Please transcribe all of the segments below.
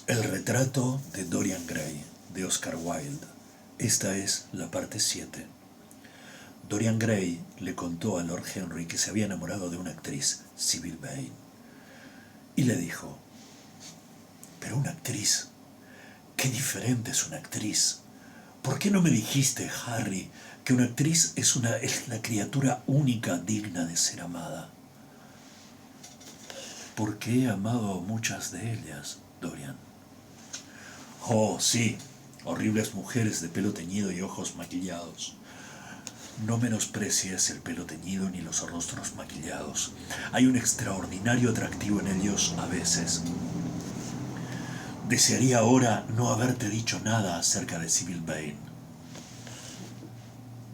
El retrato de Dorian Gray, de Oscar Wilde. Esta es la parte 7. Dorian Gray le contó a Lord Henry que se había enamorado de una actriz, Sybil Vane. Y le dijo, pero una actriz, qué diferente es una actriz. ¿Por qué no me dijiste, Harry, que una actriz es la criatura única digna de ser amada? Porque he amado a muchas de ellas, Dorian. Oh, sí, horribles mujeres de pelo teñido y ojos maquillados. No menosprecies el pelo teñido ni los rostros maquillados. Hay un extraordinario atractivo en ellos a veces. Desearía ahora no haberte dicho nada acerca de Sybil Vane.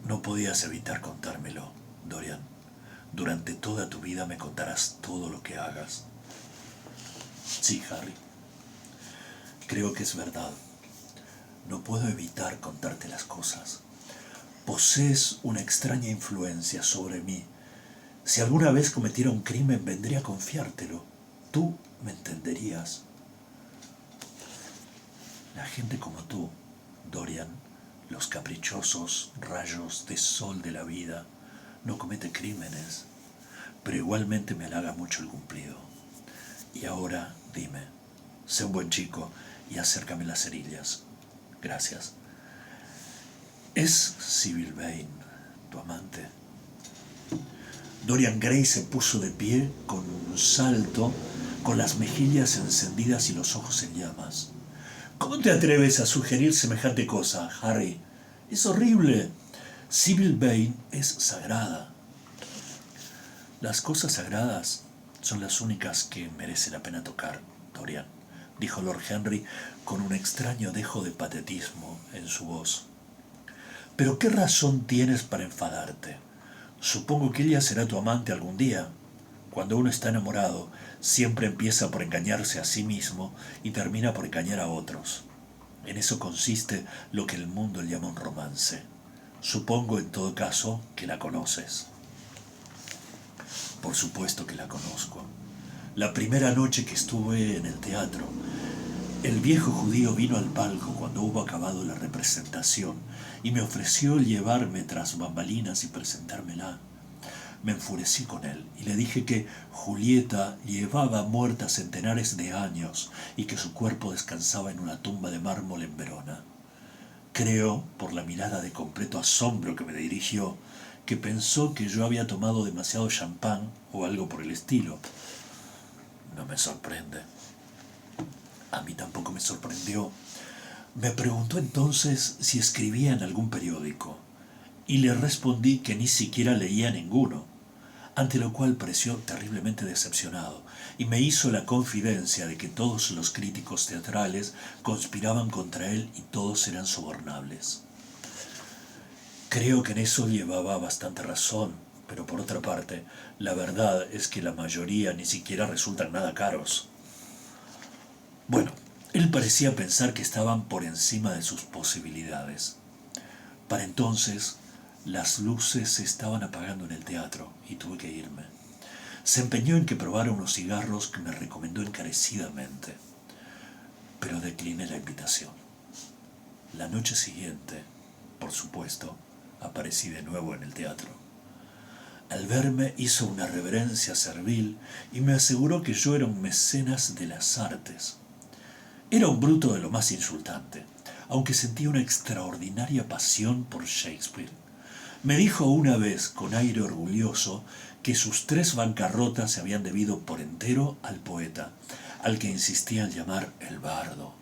No podías evitar contármelo, Dorian. Durante toda tu vida me contarás todo lo que hagas. Sí, Harry. Creo que es verdad. No puedo evitar contarte las cosas. Posees una extraña influencia sobre mí. Si alguna vez cometiera un crimen, vendría a confiártelo. Tú me entenderías. La gente como tú, Dorian, los caprichosos rayos de sol de la vida, no comete crímenes, pero igualmente me halaga mucho el cumplido. Y ahora, dime, sé un buen chico y acércame las cerillas. Gracias. ¿Es Sybil Vane tu amante? Dorian Gray se puso de pie con un salto, con las mejillas encendidas y los ojos en llamas. ¿Cómo te atreves a sugerir semejante cosa, Harry? Es horrible. Sybil Vane es sagrada. Las cosas sagradas son las únicas que merece la pena tocar, Dorian, dijo Lord Henry con un extraño dejo de patetismo en su voz. ¿Pero qué razón tienes para enfadarte? Supongo que ella será tu amante algún día. Cuando uno está enamorado, siempre empieza por engañarse a sí mismo y termina por engañar a otros. En eso consiste lo que el mundo llama un romance. Supongo, en todo caso, que la conoces. Por supuesto que la conozco. La primera noche que estuve en el teatro, el viejo judío vino al palco cuando hubo acabado la representación y me ofreció llevarme tras bambalinas y presentármela. Me enfurecí con él y le dije que Julieta llevaba muerta centenares de años y que su cuerpo descansaba en una tumba de mármol en Verona. Creo, por la mirada de completo asombro que me dirigió, que pensó que yo había tomado demasiado champán o algo por el estilo. No me sorprende. A mí tampoco me sorprendió. Me preguntó entonces si escribía en algún periódico, y le respondí que ni siquiera leía ninguno, ante lo cual pareció terriblemente decepcionado, y me hizo la confidencia de que todos los críticos teatrales conspiraban contra él y todos eran sobornables. Creo que en eso llevaba bastante razón, pero por otra parte, la verdad es que la mayoría ni siquiera resultan nada caros. Bueno, él parecía pensar que estaban por encima de sus posibilidades. Para entonces, las luces se estaban apagando en el teatro y tuve que irme. Se empeñó en que probara unos cigarros que me recomendó encarecidamente, pero decliné la invitación. La noche siguiente, por supuesto, aparecí de nuevo en el teatro. Al verme hizo una reverencia servil y me aseguró que yo era un mecenas de las artes. Era un bruto de lo más insultante, aunque sentía una extraordinaria pasión por Shakespeare. Me dijo una vez, con aire orgulloso, que sus 3 bancarrotas se habían debido por entero al poeta, al que insistía en llamar el bardo.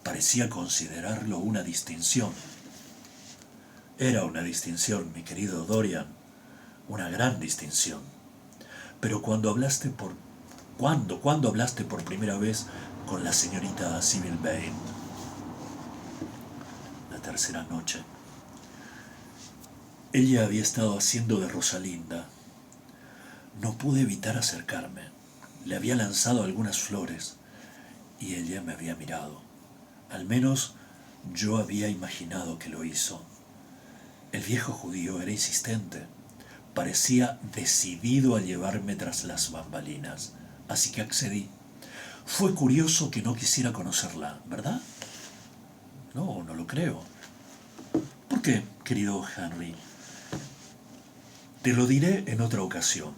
Parecía considerarlo una distinción. Era una distinción, mi querido Dorian, una gran distinción. Pero cuando hablaste por primera vez con la señorita Sybil Vane? La tercera noche. Ella había estado haciendo de Rosalinda. No pude evitar acercarme. Le había lanzado algunas flores y ella me había mirado. Al menos yo había imaginado que lo hizo. El viejo judío era insistente. Parecía decidido a llevarme tras las bambalinas, así que accedí. Fue curioso que no quisiera conocerla, ¿verdad? No, no lo creo. ¿Por qué, querido Henry? Te lo diré en otra ocasión.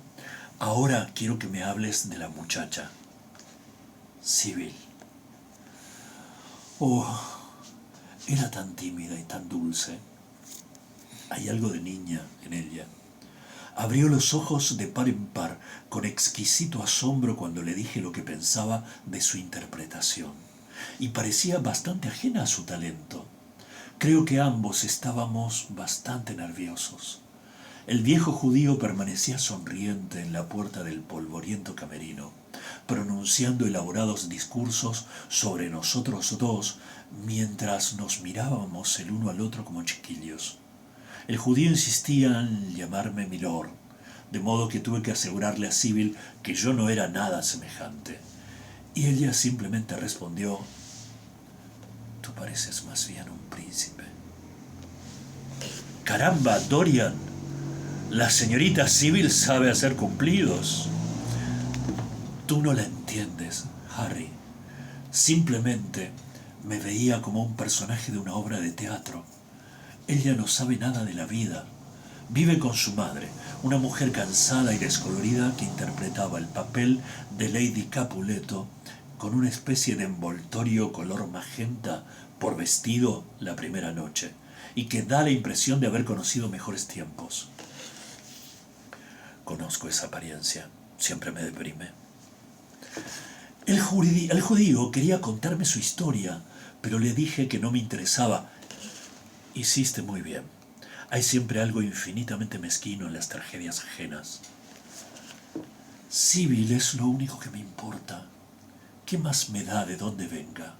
Ahora quiero que me hables de la muchacha, Sibyl. Oh, era tan tímida y tan dulce. Hay algo de niña en ella. Abrió los ojos de par en par con exquisito asombro cuando le dije lo que pensaba de su interpretación, y parecía bastante ajena a su talento. Creo que ambos estábamos bastante nerviosos. El viejo judío permanecía sonriente en la puerta del polvoriento camerino, pronunciando elaborados discursos sobre nosotros dos mientras nos mirábamos el uno al otro como chiquillos. El judío insistía en llamarme milord, de modo que tuve que asegurarle a Sibyl que yo no era nada semejante. Y ella simplemente respondió: tú pareces más bien un príncipe. Caramba, Dorian, la señorita Sibyl sabe hacer cumplidos. Tú no la entiendes, Harry. Simplemente me veía como un personaje de una obra de teatro. Ella no sabe nada de la vida. Vive con su madre, una mujer cansada y descolorida que interpretaba el papel de Lady Capuleto con una especie de envoltorio color magenta por vestido la primera noche, y que da la impresión de haber conocido mejores tiempos. Conozco esa apariencia, siempre me deprime. El judío quería contarme su historia, pero le dije que no me interesaba. Hiciste muy bien. Hay siempre algo infinitamente mezquino en las tragedias ajenas. Sibyl es lo único que me importa. ¿Qué más me da de dónde venga?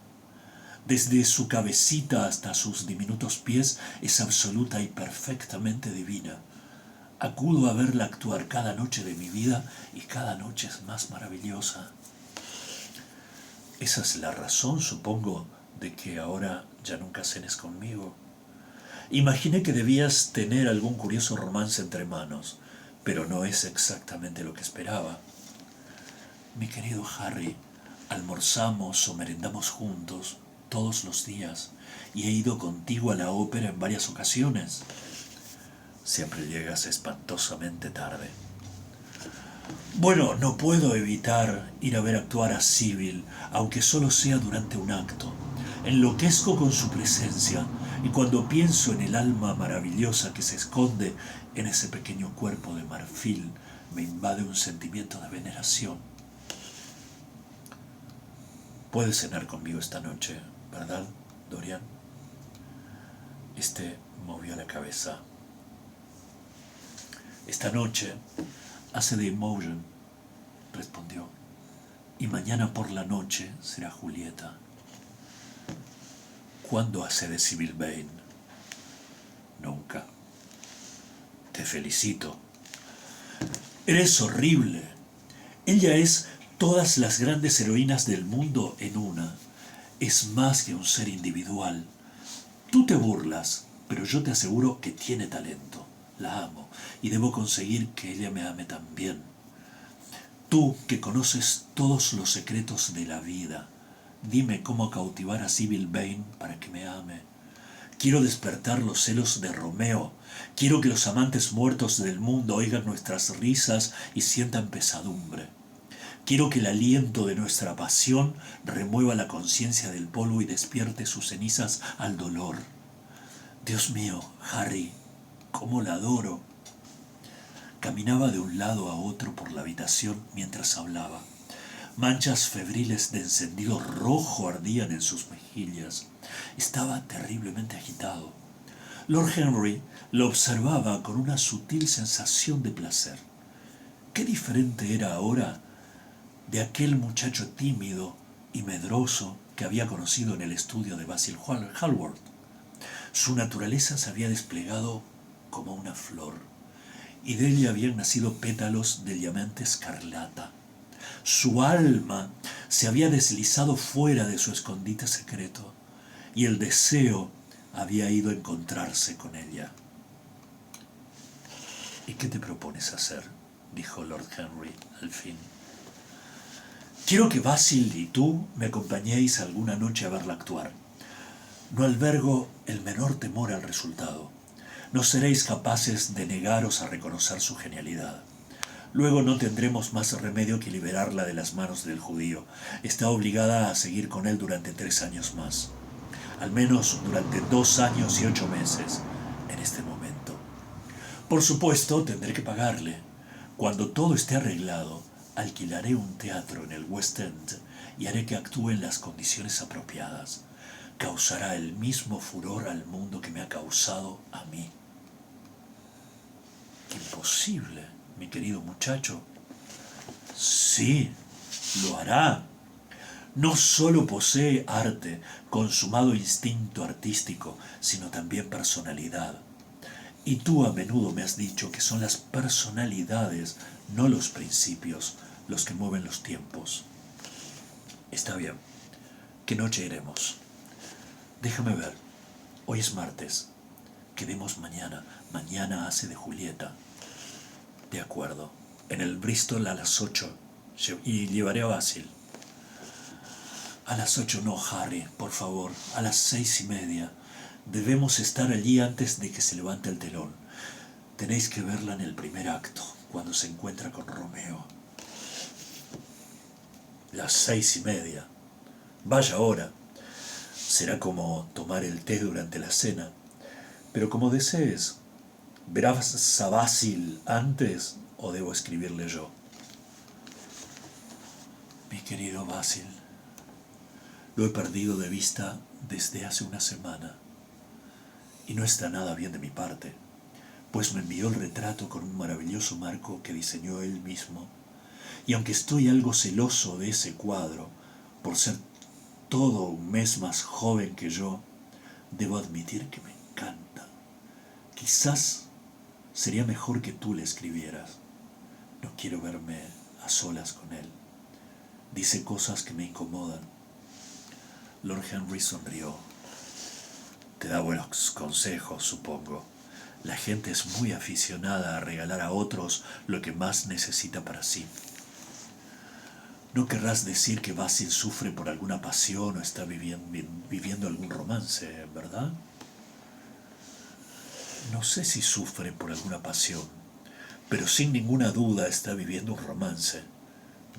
Desde su cabecita hasta sus diminutos pies es absoluta y perfectamente divina. Acudo a verla actuar cada noche de mi vida y cada noche es más maravillosa. Esa es la razón, supongo, de que ahora ya nunca cenes conmigo. Imaginé que debías tener algún curioso romance entre manos, pero no es exactamente lo que esperaba. Mi querido Harry, almorzamos o merendamos juntos todos los días y he ido contigo a la ópera en varias ocasiones. Siempre llegas espantosamente tarde. Bueno, no puedo evitar ir a ver actuar a Sibyl, aunque solo sea durante un acto. Enloquezco con su presencia, y cuando pienso en el alma maravillosa que se esconde en ese pequeño cuerpo de marfil, me invade un sentimiento de veneración. Puedes cenar conmigo esta noche, ¿verdad, Dorian? Movió la cabeza. Esta noche hace de Imogen, respondió, y mañana por la noche será Julieta. ¿Cuándo hace de Sibyl Vane? Nunca. Te felicito. Eres horrible. Ella es todas las grandes heroínas del mundo en una. Es más que un ser individual. Tú te burlas, pero yo te aseguro que tiene talento. La amo y debo conseguir que ella me ame también. Tú, que conoces todos los secretos de la vida, dime cómo cautivar a Sibyl Vane para que me ame. Quiero despertar los celos de Romeo. Quiero que los amantes muertos del mundo oigan nuestras risas y sientan pesadumbre. Quiero que el aliento de nuestra pasión remueva la conciencia del polvo y despierte sus cenizas al dolor. Dios mío, Harry, cómo la adoro. Caminaba de un lado a otro por la habitación mientras hablaba. Manchas febriles de encendido rojo ardían en sus mejillas. Estaba terriblemente agitado. Lord Henry lo observaba con una sutil sensación de placer. Qué diferente era ahora de aquel muchacho tímido y medroso que había conocido en el estudio de Basil Hallward. Su naturaleza se había desplegado como una flor, y de ella habían nacido pétalos de diamante escarlata. Su alma se había deslizado fuera de su escondite secreto, y el deseo había ido a encontrarse con ella. ¿Y qué te propones hacer?, dijo Lord Henry al fin. Quiero que Basil y tú me acompañéis alguna noche a verla actuar. No albergo el menor temor al resultado. No seréis capaces de negaros a reconocer su genialidad. Luego no tendremos más remedio que liberarla de las manos del judío. Está obligada a seguir con él durante 3 años más. Al menos durante 2 años y 8 meses, en este momento. Por supuesto, tendré que pagarle. Cuando todo esté arreglado, alquilaré un teatro en el West End y haré que actúe en las condiciones apropiadas. Causará el mismo furor al mundo que me ha causado a mí. Imposible, mi querido muchacho. Sí, lo hará. No solo posee arte, consumado instinto artístico, sino también personalidad. Y tú a menudo me has dicho que son las personalidades, no los principios, los que mueven los tiempos. Está bien. ¿Qué noche iremos? Déjame ver. Hoy es martes. Quedemos mañana. Mañana hace de Julieta. De acuerdo. En el Bristol a las 8. Y llevaré a Basil. A las 8 no, Harry, por favor. A las 6:30. Debemos estar allí antes de que se levante el telón. Tenéis que verla en el primer acto, cuando se encuentra con Romeo. Las 6:30. Vaya hora. Será como tomar el té durante la cena. Pero como desees. ¿Verás a Basil antes o debo escribirle yo? Mi querido Basil, lo he perdido de vista desde hace una semana. Y no está nada bien de mi parte, pues me envió el retrato con un maravilloso marco que diseñó él mismo. Y aunque estoy algo celoso de ese cuadro, por ser todo un mes más joven que yo, debo admitir que me encanta. Quizás sería mejor que tú le escribieras. No quiero verme a solas con él. Dice cosas que me incomodan. Lord Henry sonrió. Te da buenos consejos, supongo. La gente es muy aficionada a regalar a otros lo que más necesita para sí. No querrás decir que Basil sufre por alguna pasión o está viviendo algún romance, ¿verdad? No sé si sufre por alguna pasión, pero sin ninguna duda está viviendo un romance,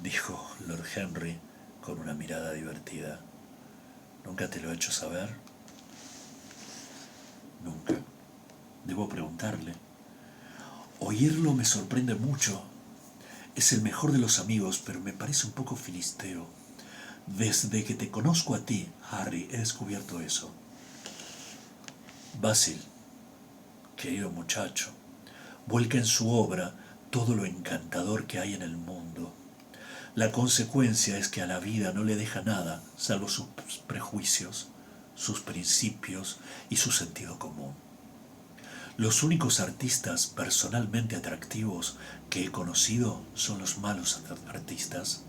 dijo Lord Henry con una mirada divertida. ¿Nunca te lo he hecho saber? Nunca. Debo preguntarle. Oírlo me sorprende mucho. Es el mejor de los amigos, pero me parece un poco filisteo. Desde que te conozco a ti, Harry, he descubierto eso. Basil, querido muchacho, vuelca en su obra todo lo encantador que hay en el mundo. La consecuencia es que a la vida no le deja nada, salvo sus prejuicios, sus principios y su sentido común. Los únicos artistas personalmente atractivos que he conocido son los malos artistas.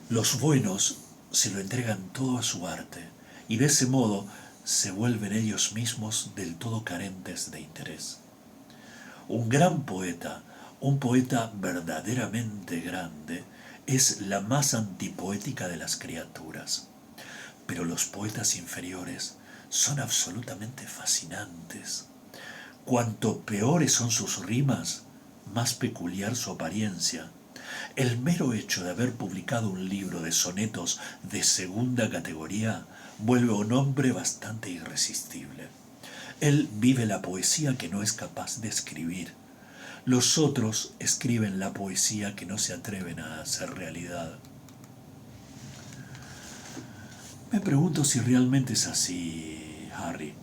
Los buenos se lo entregan todo a su arte y de ese modo se vuelven ellos mismos del todo carentes de interés. Un gran poeta, un poeta verdaderamente grande, es la más antipoética de las criaturas. Pero los poetas inferiores son absolutamente fascinantes. Cuanto peores son sus rimas, más peculiar su apariencia. El mero hecho de haber publicado un libro de sonetos de segunda categoría vuelve a un hombre bastante irresistible. Él vive la poesía que no es capaz de escribir. Los otros escriben la poesía que no se atreven a hacer realidad. Me pregunto si realmente es así, Harry,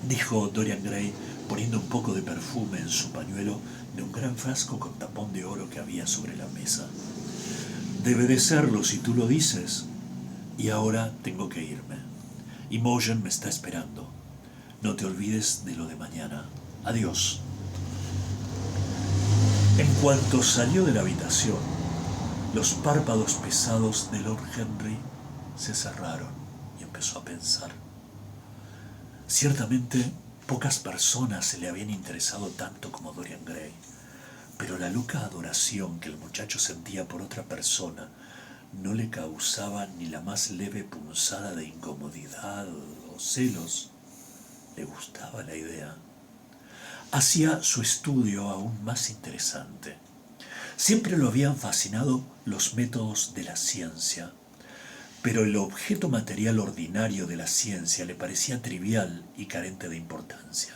dijo Dorian Gray, poniendo un poco de perfume en su pañuelo de un gran frasco con tapón de oro que había sobre la mesa. Debe de serlo si tú lo dices. Y ahora tengo que irme. Imogen me está esperando. No te olvides de lo de mañana. Adiós. En cuanto salió de la habitación, los párpados pesados de Lord Henry se cerraron y empezó a pensar. Ciertamente, pocas personas se le habían interesado tanto como Dorian Gray, pero la loca adoración que el muchacho sentía por otra persona no le causaba ni la más leve punzada de incomodidad o celos. Le gustaba la idea. Hacía su estudio aún más interesante. Siempre lo habían fascinado los métodos de la ciencia, pero el objeto material ordinario de la ciencia le parecía trivial y carente de importancia.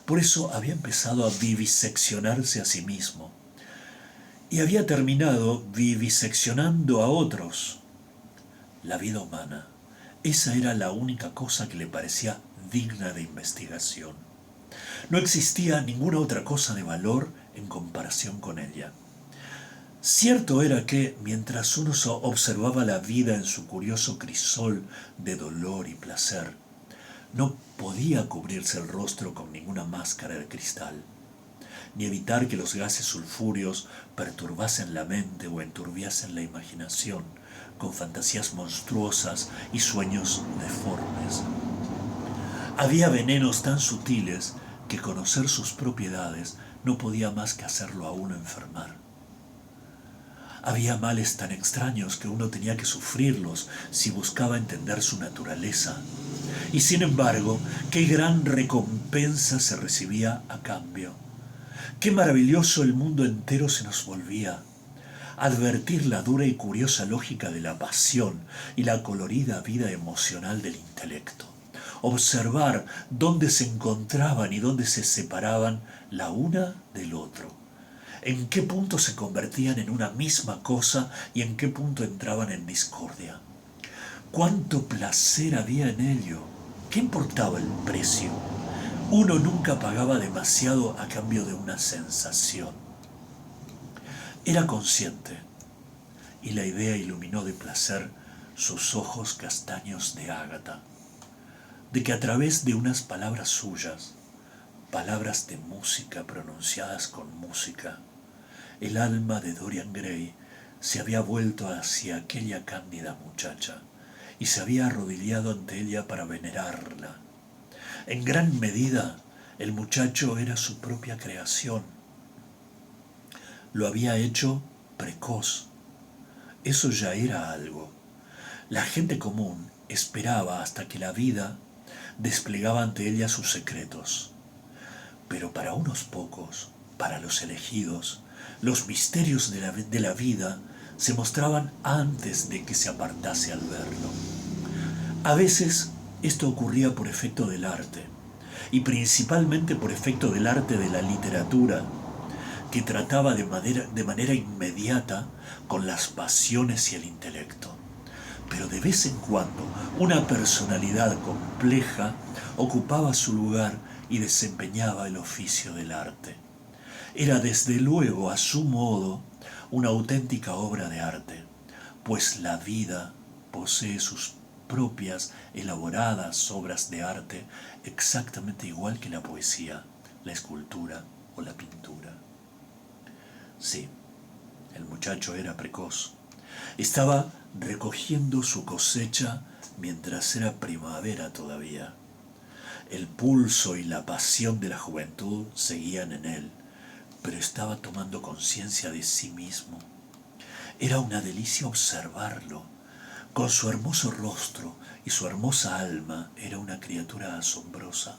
Por eso había empezado a viviseccionarse a sí mismo y había terminado viviseccionando a otros. La vida humana, esa era la única cosa que le parecía digna de investigación. No existía ninguna otra cosa de valor en comparación con ella. Cierto era que, mientras uno observaba la vida en su curioso crisol de dolor y placer, no podía cubrirse el rostro con ninguna máscara de cristal, ni evitar que los gases sulfúreos perturbasen la mente o enturbiasen la imaginación con fantasías monstruosas y sueños deformes. Había venenos tan sutiles que conocer sus propiedades no podía más que hacerlo a uno enfermar. Había males tan extraños que uno tenía que sufrirlos si buscaba entender su naturaleza. Y sin embargo, qué gran recompensa se recibía a cambio. Qué maravilloso el mundo entero se nos volvía. Advertir la dura y curiosa lógica de la pasión y la colorida vida emocional del intelecto. Observar dónde se encontraban y dónde se separaban la una del otro. En qué punto se convertían en una misma cosa y en qué punto entraban en discordia. Cuánto placer había en ello. ¿Qué importaba el precio? Uno nunca pagaba demasiado a cambio de una sensación. Era consciente, y la idea iluminó de placer sus ojos castaños de ágata, de que a través de unas palabras suyas, palabras de música pronunciadas con música, el alma de Dorian Gray se había vuelto hacia aquella cándida muchacha y se había arrodillado ante ella para venerarla. En gran medida, el muchacho era su propia creación. Lo había hecho precoz. Eso ya era algo. La gente común esperaba hasta que la vida desplegaba ante ella sus secretos. Pero para unos pocos, para los elegidos, los misterios de la vida se mostraban antes de que se apartase al verlo. A veces esto ocurría por efecto del arte, y principalmente por efecto del arte de la literatura, que trataba de manera inmediata con las pasiones y el intelecto. Pero de vez en cuando una personalidad compleja ocupaba su lugar y desempeñaba el oficio del arte. Era desde luego, a su modo, una auténtica obra de arte, pues la vida posee sus propias elaboradas obras de arte exactamente igual que la poesía, la escultura o la pintura. Sí, el muchacho era precoz. Estaba recogiendo su cosecha mientras era primavera todavía. El pulso y la pasión de la juventud seguían en él, pero estaba tomando conciencia de sí mismo. Era una delicia observarlo. Con su hermoso rostro y su hermosa alma era una criatura asombrosa.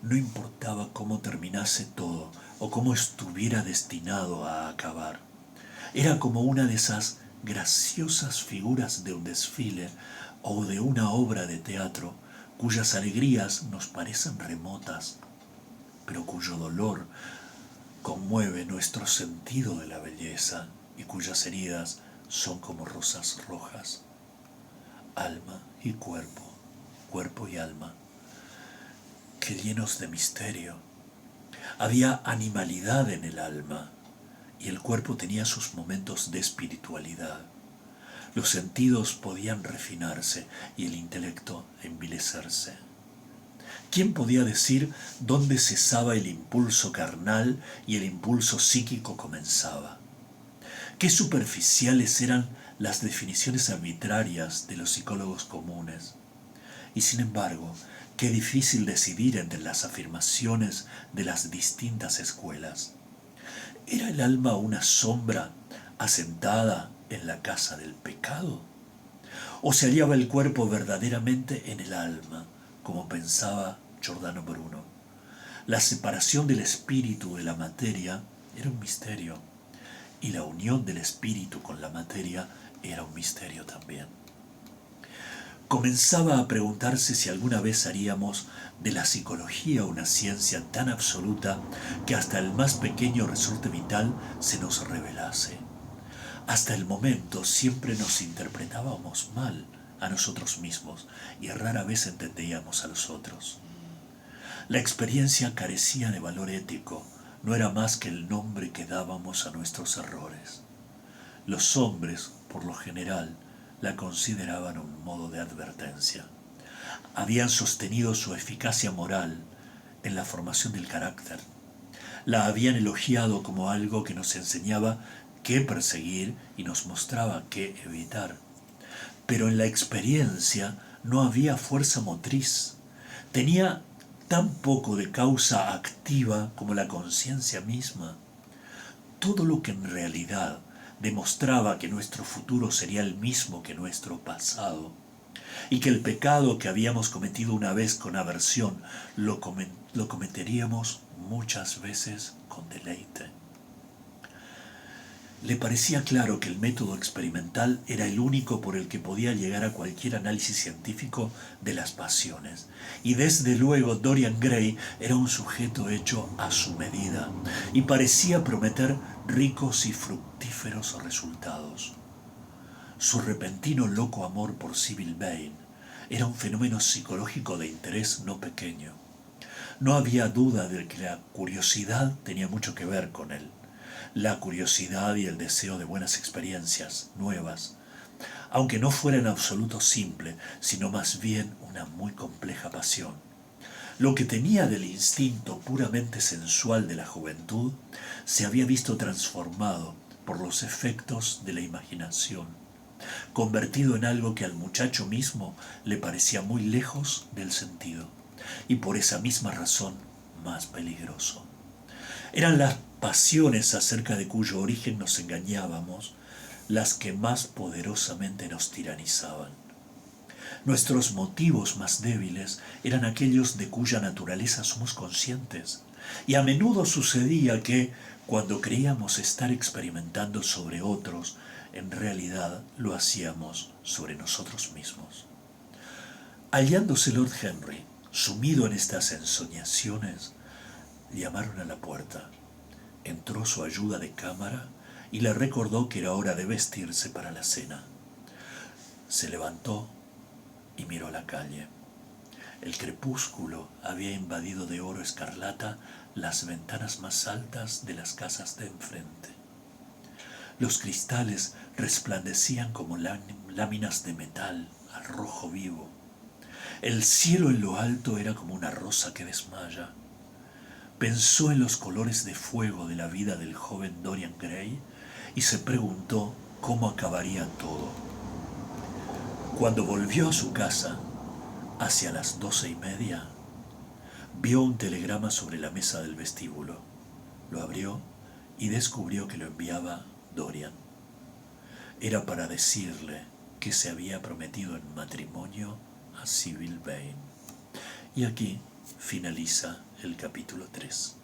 No importaba cómo terminase todo o cómo estuviera destinado a acabar. Era como una de esas graciosas figuras de un desfile o de una obra de teatro cuyas alegrías nos parecen remotas, pero cuyo dolor conmueve nuestro sentido de la belleza y cuyas heridas son como rosas rojas. Alma y cuerpo, cuerpo y alma, que llenos de misterio. Había animalidad en el alma y el cuerpo tenía sus momentos de espiritualidad. Los sentidos podían refinarse y el intelecto envilecerse. ¿Quién podía decir dónde cesaba el impulso carnal y el impulso psíquico comenzaba? Qué superficiales eran las definiciones arbitrarias de los psicólogos comunes. Y sin embargo, qué difícil decidir entre las afirmaciones de las distintas escuelas. ¿Era el alma una sombra asentada en la casa del pecado? ¿O se hallaba el cuerpo verdaderamente en el alma, como pensaba Giordano Bruno? La separación del espíritu de la materia era un misterio, y la unión del espíritu con la materia era un misterio también. Comenzaba a preguntarse si alguna vez haríamos de la psicología una ciencia tan absoluta que hasta el más pequeño resorte vital se nos revelase. Hasta el momento siempre nos interpretábamos mal a nosotros mismos y rara vez entendíamos a los otros. La experiencia carecía de valor ético, no era más que el nombre que dábamos a nuestros errores. Los hombres, por lo general, la consideraban un modo de advertencia. Habían sostenido su eficacia moral en la formación del carácter. La habían elogiado como algo que nos enseñaba qué perseguir y nos mostraba qué evitar. Pero en la experiencia no había fuerza motriz. Tenía tan poco de causa activa como la conciencia misma. Todo lo que en realidad demostraba que nuestro futuro sería el mismo que nuestro pasado, y que el pecado que habíamos cometido una vez con aversión lo cometeríamos muchas veces con deleite. Le parecía claro que el método experimental era el único por el que podía llegar a cualquier análisis científico de las pasiones. Y desde luego Dorian Gray era un sujeto hecho a su medida y parecía prometer ricos y fructíferos resultados. Su repentino loco amor por Sybil Vane era un fenómeno psicológico de interés no pequeño. No había duda de que la curiosidad tenía mucho que ver con él. La curiosidad y el deseo de buenas experiencias, nuevas, aunque no fuera en absoluto simple, sino más bien una muy compleja pasión. Lo que tenía del instinto puramente sensual de la juventud se había visto transformado por los efectos de la imaginación, convertido en algo que al muchacho mismo le parecía muy lejos del sentido, y por esa misma razón más peligroso. Eran las pasiones acerca de cuyo origen nos engañábamos las que más poderosamente nos tiranizaban. Nuestros motivos más débiles eran aquellos de cuya naturaleza somos conscientes, y a menudo sucedía que, cuando creíamos estar experimentando sobre otros, en realidad lo hacíamos sobre nosotros mismos. Hallándose Lord Henry sumido en estas ensoñaciones, llamaron a la puerta. Entró su ayuda de cámara y le recordó que era hora de vestirse para la cena. Se levantó y miró a la calle. El crepúsculo había invadido de oro escarlata las ventanas más altas de las casas de enfrente. Los cristales resplandecían como láminas de metal al rojo vivo. El cielo en lo alto era como una rosa que desmaya. Pensó en los colores de fuego de la vida del joven Dorian Gray y se preguntó cómo acabaría todo. Cuando volvió a su casa, hacia las 12:30, vio un telegrama sobre la mesa del vestíbulo. Lo abrió y descubrió que lo enviaba Dorian. Era para decirle que se había prometido en matrimonio a Sybil Vane. Y aquí finaliza el capítulo 3.